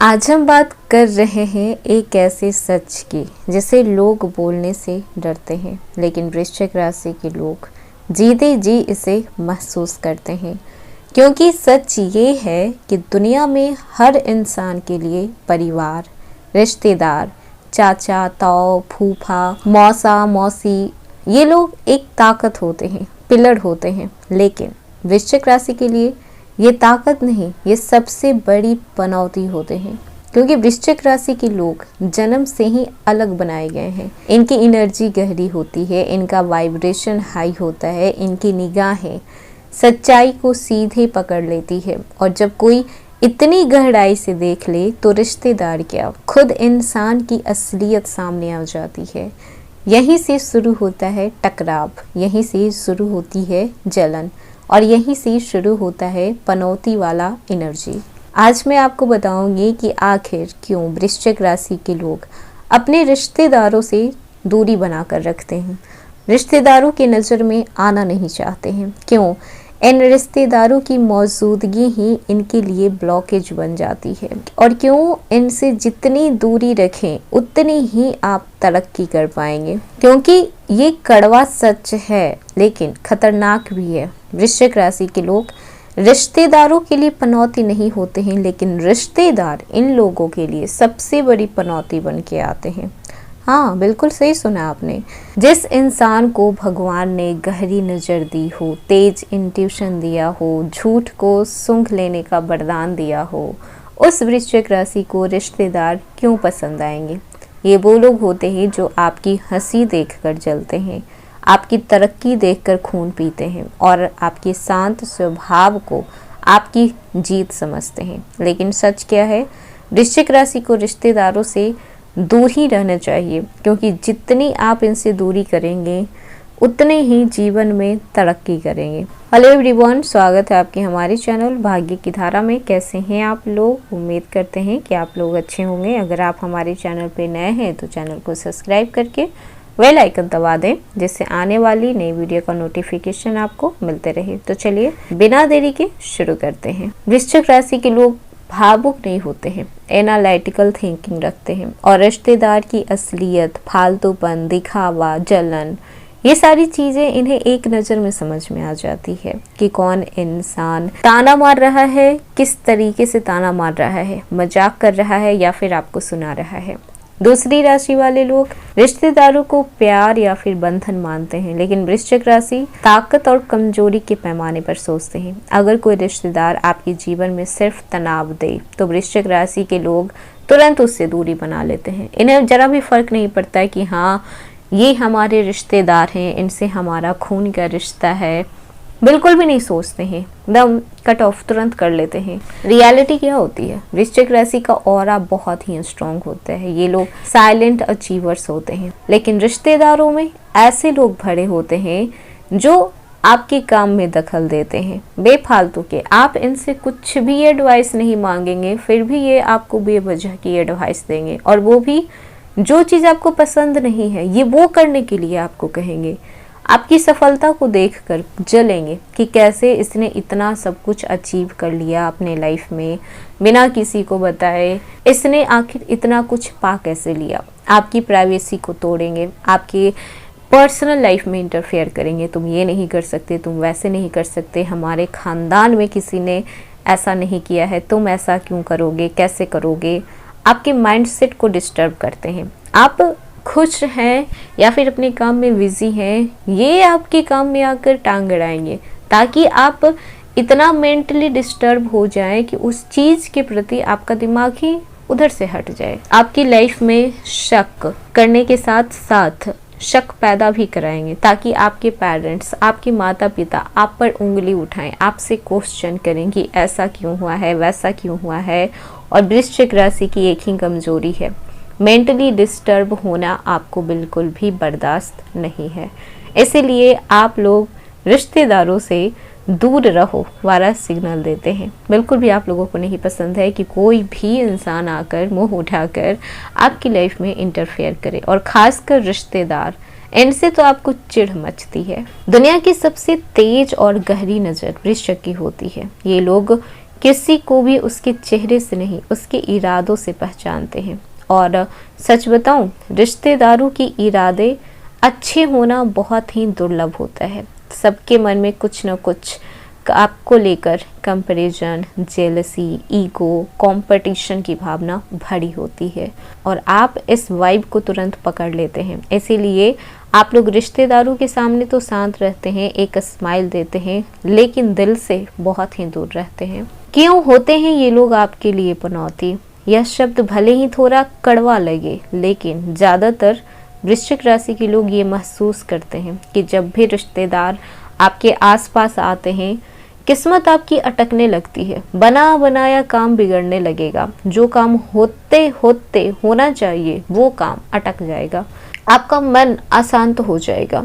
आज हम बात कर रहे हैं एक ऐसे सच की जिसे लोग बोलने से डरते हैं, लेकिन वृश्चिक राशि के लोग जीते जी इसे महसूस करते हैं। क्योंकि सच ये है कि दुनिया में हर इंसान के लिए परिवार, रिश्तेदार, चाचा, ताऊ, फूफा, मौसा, मौसी, ये लोग एक ताकत होते हैं, पिलर होते हैं। लेकिन वृश्चिक राशि के लिए ये ताकत नहीं, ये सबसे बड़ी पनौती होते हैं। क्योंकि वृश्चिक राशि के लोग जन्म से ही अलग बनाए गए हैं। इनकी एनर्जी गहरी होती है, इनका वाइब्रेशन हाई होता है, इनकी निगाहें सच्चाई को सीधे पकड़ लेती है। और जब कोई इतनी गहराई से देख ले तो रिश्तेदार क्या, खुद इंसान की असलियत सामने आ जाती है। यहीं से शुरू होता है टकराव, यहीं से शुरू होती है जलन, और यहीं से शुरू होता है पनौती वाला एनर्जी। आज मैं आपको बताऊंगी कि आखिर क्यों वृश्चिक राशि के लोग अपने रिश्तेदारों से दूरी बनाकर रखते हैं, रिश्तेदारों की नज़र में आना नहीं चाहते हैं। क्यों इन रिश्तेदारों की मौजूदगी ही इनके लिए ब्लॉकेज बन जाती है, और क्यों इनसे जितनी दूरी रखें उतनी ही आप तरक्की कर पाएंगे। क्योंकि ये कड़वा सच है लेकिन खतरनाक भी है। वृश्चिक राशि के लोग रिश्तेदारों के लिए पनौती नहीं होते हैं, लेकिन रिश्तेदार इन लोगों के लिए सबसे बड़ी पनौती बन के आते हैं। हाँ, बिल्कुल सही सुना आपने। जिस इंसान को भगवान ने गहरी नज़र दी हो, तेज इंट्यूशन दिया हो, झूठ को सूंघ लेने का वरदान दिया हो, उस वृश्चिक राशि को रिश्तेदार क्यों पसंद आएंगे? ये वो लोग होते हैं जो आपकी हंसी देखकर जलते हैं, आपकी तरक्की देखकर खून पीते हैं, और आपके शांत स्वभाव को आपकी जीत समझते हैं। लेकिन सच क्या है, वृश्चिक राशि को रिश्तेदारों से दूर ही रहना चाहिए। क्योंकि जितनी आप इनसे दूरी करेंगे उतने ही जीवन में तरक्की करेंगे। हेलो एवरीवन, स्वागत है आपके हमारे चैनल भाग्य की धारा में। कैसे हैं आप लोग? उम्मीद करते हैं कि आप लोग अच्छे होंगे। अगर आप हमारे चैनल पे नए हैं तो चैनल को सब्सक्राइब करके बेल आइकन दबा दें, जिससे आने वाली नई वीडियो का नोटिफिकेशन आपको मिलते रहे। तो चलिए बिना देरी के शुरू करते हैं। वृश्चिक राशि के लोग भावुक नहीं होते हैं, एनालिटिकल थिंकिंग रखते हैं, और रिश्तेदार की असलियत, फालतूपन, दिखावा, जलन, ये सारी चीजें इन्हें एक नज़र में समझ में आ जाती है कि कौन इंसान ताना मार रहा है, किस तरीके से ताना मार रहा है, मजाक कर रहा है या फिर आपको सुना रहा है। दूसरी राशि वाले लोग रिश्तेदारों को प्यार या फिर बंधन मानते हैं, लेकिन वृश्चिक राशि ताकत और कमजोरी के पैमाने पर सोचते हैं। अगर कोई रिश्तेदार आपके जीवन में सिर्फ तनाव दे तो वृश्चिक राशि के लोग तुरंत उससे दूरी बना लेते हैं। इन्हें जरा भी फर्क नहीं पड़ता है कि हाँ, ये हमारे रिश्तेदार हैं, इनसे हमारा खून का रिश्ता है, बिल्कुल भी नहीं सोचते हैं, एकदम कट ऑफ तुरंत कर लेते हैं। रियलिटी क्या होती है, वृश्चिक राशि का ऑरा बहुत ही स्ट्रांग होता है। ये लोग साइलेंट अचीवर्स होते हैं, लेकिन रिश्तेदारों में ऐसे लोग भरे होते हैं जो आपके काम में दखल देते हैं बेफालतू के। आप इनसे कुछ भी एडवाइस नहीं मांगेंगे, फिर भी ये आपको बेवजह की एडवाइस देंगे, और वो भी जो चीज़ आपको पसंद नहीं है ये वो करने के लिए आपको कहेंगे। आपकी सफलता को देखकर जलेंगे कि कैसे इसने इतना सब कुछ अचीव कर लिया अपने लाइफ में बिना किसी को बताए, इसने आखिर इतना कुछ पा कैसे लिया। आपकी प्राइवेसी को तोड़ेंगे, आपकी पर्सनल लाइफ में इंटरफेयर करेंगे। तुम ये नहीं कर सकते, तुम वैसे नहीं कर सकते, हमारे खानदान में किसी ने ऐसा नहीं किया है, तुम ऐसा क्यों करोगे, कैसे करोगे। आपके माइंडसेट को डिस्टर्ब करते हैं। आप खुश हैं या फिर अपने काम में बिजी हैं, ये आपके काम में आकर टांग अड़ाएंगे, ताकि आप इतना मेंटली डिस्टर्ब हो जाए कि उस चीज़ के प्रति आपका दिमाग ही उधर से हट जाए। आपकी लाइफ में शक करने के साथ साथ शक पैदा भी कराएंगे, ताकि आपके पेरेंट्स, आपके माता पिता आप पर उंगली उठाएं, आपसे क्वेश्चन करें कि ऐसा क्यों हुआ है, वैसा क्यों हुआ है। और वृश्चिक राशि की एक ही कमजोरी है, मेंटली डिस्टर्ब होना आपको बिल्कुल भी बर्दाश्त नहीं है। इसीलिए आप लोग रिश्तेदारों से दूर रहो वाला सिग्नल देते हैं। बिल्कुल भी आप लोगों को नहीं पसंद है कि कोई भी इंसान आकर मुंह उठाकर आपकी लाइफ में इंटरफेयर करे, और खासकर रिश्तेदार, इनसे तो आपको चिढ़ मचती है। दुनिया की सबसे तेज और गहरी नज़र वृश्चिक की होती है। ये लोग किसी को भी उसके चेहरे से नहीं, उसके इरादों से पहचानते हैं। और सच बताऊं, रिश्तेदारों के इरादे अच्छे होना बहुत ही दुर्लभ होता है। सबके मन में कुछ न कुछ आपको लेकर कंपैरिजन, जेलसी, ईगो, कंपटीशन की भावना भरी होती है और आप इस वाइब को तुरंत पकड़ लेते हैं। इसीलिए आप लोग रिश्तेदारों के सामने तो शांत रहते हैं, एक स्माइल देते हैं, लेकिन दिल से बहुत ही दूर रहते हैं। क्यों होते हैं ये लोग आपके लिए पनौती? यह शब्द भले ही थोड़ा कड़वा लगे, लेकिन ज़्यादातर वृश्चिक राशि के लोग ये महसूस करते हैं कि जब भी रिश्तेदार आपके आसपास आते हैं, किस्मत आपकी अटकने लगती है, बना बनाया काम बिगड़ने लगेगा, जो काम होते होते होना चाहिए वो काम अटक जाएगा, आपका मन अशांत हो जाएगा,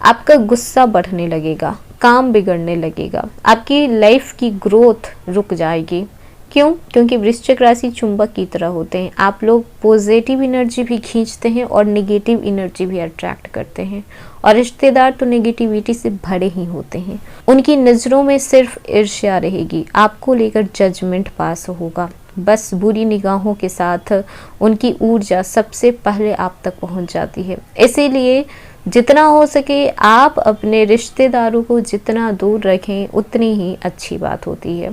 आपका गुस्सा बढ़ने लगेगा, काम बिगड़ने लगेगा, आपकी लाइफ की ग्रोथ रुक जाएगी। क्यों? क्योंकि वृश्चिक राशि चुंबक की तरह होते हैं। आप लोग पॉजिटिव एनर्जी भी खींचते हैं और नेगेटिव एनर्जी भी अट्रैक्ट करते हैं, और रिश्तेदार तो नेगेटिविटी से भरे ही होते हैं। उनकी नज़रों में सिर्फ ईर्ष्या रहेगी, आपको लेकर जजमेंट पास होगा। बस बुरी निगाहों के साथ उनकी ऊर्जा सबसे पहले आप तक पहुंच जाती है। इसीलिए जितना हो सके आप अपने रिश्तेदारों को जितना दूर रखें उतनी ही अच्छी बात होती है।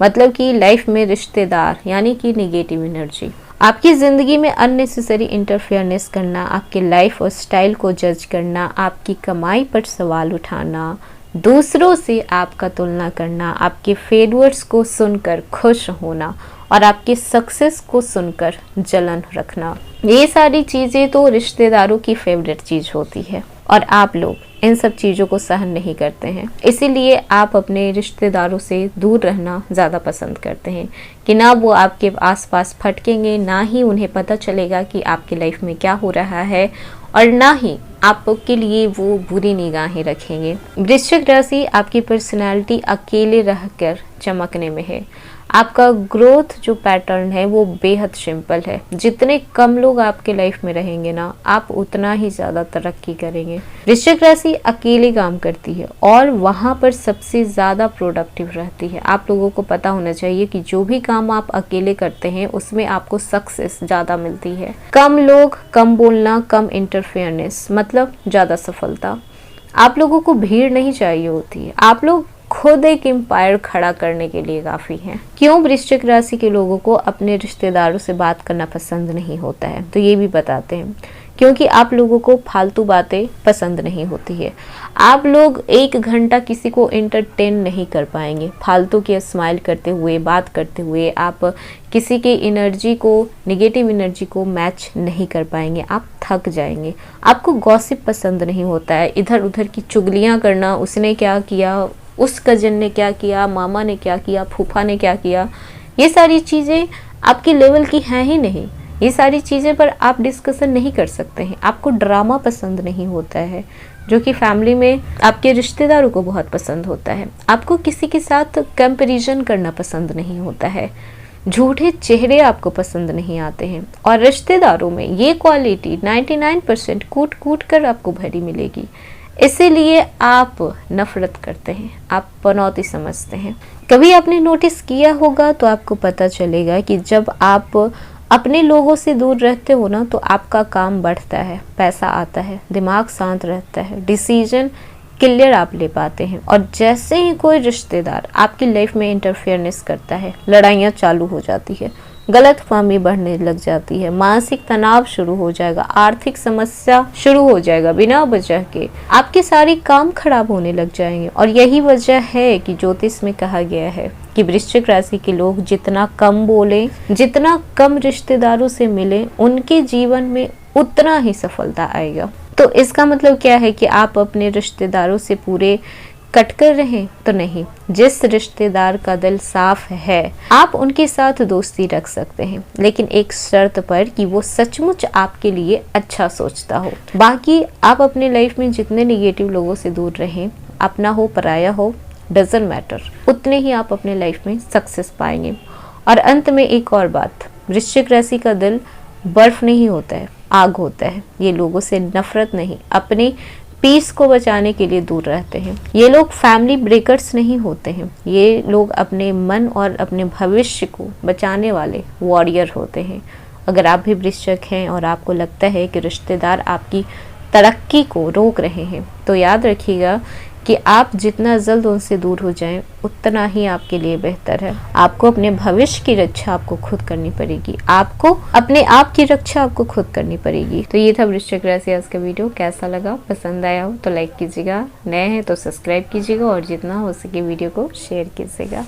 मतलब कि लाइफ में रिश्तेदार यानी कि नेगेटिव एनर्जी, आपकी ज़िंदगी में अननेसेसरी इंटरफेयरनेस करना, आपके लाइफ और स्टाइल को जज करना, आपकी कमाई पर सवाल उठाना, दूसरों से आपका तुलना करना, आपके फेलियर्स को सुनकर खुश होना और आपकी सक्सेस को सुनकर जलन रखना, ये सारी चीज़ें तो रिश्तेदारों की फेवरेट चीज़ होती है और आप लोग इन सब चीज़ों को सहन नहीं करते हैं। इसीलिए आप अपने रिश्तेदारों से दूर रहना ज़्यादा पसंद करते हैं कि ना वो आपके आसपास फटकेंगे, ना ही उन्हें पता चलेगा कि आपकी लाइफ में क्या हो रहा है, और ना ही आपके लिए वो बुरी निगाहें रखेंगे। वृश्चिक राशि आपकी पर्सनालिटी अकेले रहकर चमकने में है। आपका ग्रोथ जो पैटर्न है वो बेहद सिंपल है। जितने कम लोग आपके लाइफ में रहेंगे ना, आप उतना ही ज़्यादा तरक्की करेंगे। वृश्चिक राशि अकेले काम करती है और वहाँ पर सबसे ज़्यादा प्रोडक्टिव रहती है। आप लोगों को पता होना चाहिए कि जो भी काम आप अकेले करते हैं उसमें आपको सक्सेस ज़्यादा मिलती है। कम लोग, कम बोलना, कम इंटरफेयरनेस, मतलब ज़्यादा सफलता। आप लोगों को भीड़ नहीं चाहिए होती है, आप लोग खुद एक एम्पायर खड़ा करने के लिए काफ़ी है। क्यों वृश्चिक राशि के लोगों को अपने रिश्तेदारों से बात करना पसंद नहीं होता है, तो ये भी बताते हैं। क्योंकि आप लोगों को फालतू बातें पसंद नहीं होती है। आप लोग 1 घंटा किसी को एंटरटेन नहीं कर पाएंगे। फालतू के स्माइल करते हुए, बात करते हुए आप किसी के एनर्जी को, नेगेटिव एनर्जी को मैच नहीं कर पाएंगे, आप थक जाएंगे। आपको गॉसिप पसंद नहीं होता है, इधर उधर की चुगलियाँ करना, उसने क्या किया, उस कजन ने क्या किया, मामा ने क्या किया, फूफा ने क्या किया, ये सारी चीज़ें आपके लेवल की हैं ही नहीं। ये सारी चीज़ें पर आप डिस्कशन नहीं कर सकते हैं। आपको ड्रामा पसंद नहीं होता है, जो कि फैमिली में आपके रिश्तेदारों को बहुत पसंद होता है। आपको किसी के साथ कंपैरिजन करना पसंद नहीं होता है। झूठे चेहरे आपको पसंद नहीं आते हैं, और रिश्तेदारों में ये क्वालिटी 99% कूट कूट कर आपको भरी मिलेगी। इसीलिए आप नफरत करते हैं, आप पनौती समझते हैं। कभी आपने नोटिस किया होगा तो आपको पता चलेगा कि जब आप अपने लोगों से दूर रहते हो ना, तो आपका काम बढ़ता है, पैसा आता है, दिमाग शांत रहता है, डिसीजन क्लियर आप ले पाते हैं। और जैसे ही कोई रिश्तेदार आपकी लाइफ में इंटरफेयरनेस करता है, लड़ाइयाँ चालू हो जाती है, गलतफहमी बढ़ने लग जाती है, मानसिक तनाव शुरू हो जाएगा, आर्थिक समस्या शुरू हो जाएगा, बिना वजह के आपके सारे काम खराब होने लग जाएंगे। और यही वजह है कि ज्योतिष में कहा गया है कि वृश्चिक राशि के लोग जितना कम बोले, जितना कम रिश्तेदारों से मिले, उनके जीवन में उतना ही सफलता आएगा। तो इसका मतलब क्या है कि आप अपने रिश्तेदारों से पूरे कट कर रहें तो नहीं। जिस रिश्तेदार का दिल साफ है आप उनके साथ दोस्ती रख सकते हैं, लेकिन एक शर्त पर कि वो सचमुच आपके लिए अच्छा सोचता हो। बाकी आप अपने लाइफ में जितने निगेटिव लोगों से दूर रहें, अपना हो पराया हो, डजंट मैटर, उतने ही आप अपने लाइफ में सक्सेस पाएंगे। और अंत में एक और बात, वृश्चिक राशि का दिल बर्फ नहीं होता है, आग होता है। ये लोगों से नफरत नहीं, अपने पीस को बचाने के लिए दूर रहते हैं। ये लोग फैमिली ब्रेकर्स नहीं होते हैं, ये लोग अपने मन और अपने भविष्य को बचाने वाले वॉरियर होते हैं। अगर आप भी वृश्चिक हैं और आपको लगता है कि रिश्तेदार आपकी तरक्की को रोक रहे हैं, तो याद रखिएगा कि आप जितना जल्द उनसे दूर हो जाएं उतना ही आपके लिए बेहतर है। आपको अपने भविष्य की रक्षा आपको खुद करनी पड़ेगी, आपको अपने आप की रक्षा आपको खुद करनी पड़ेगी। तो ये था वृश्चिक राशि आज का वीडियो। कैसा लगा, पसंद आया हो तो लाइक कीजिएगा, नए हैं तो सब्सक्राइब कीजिएगा और जितना हो सके वीडियो को शेयर कीजिएगा।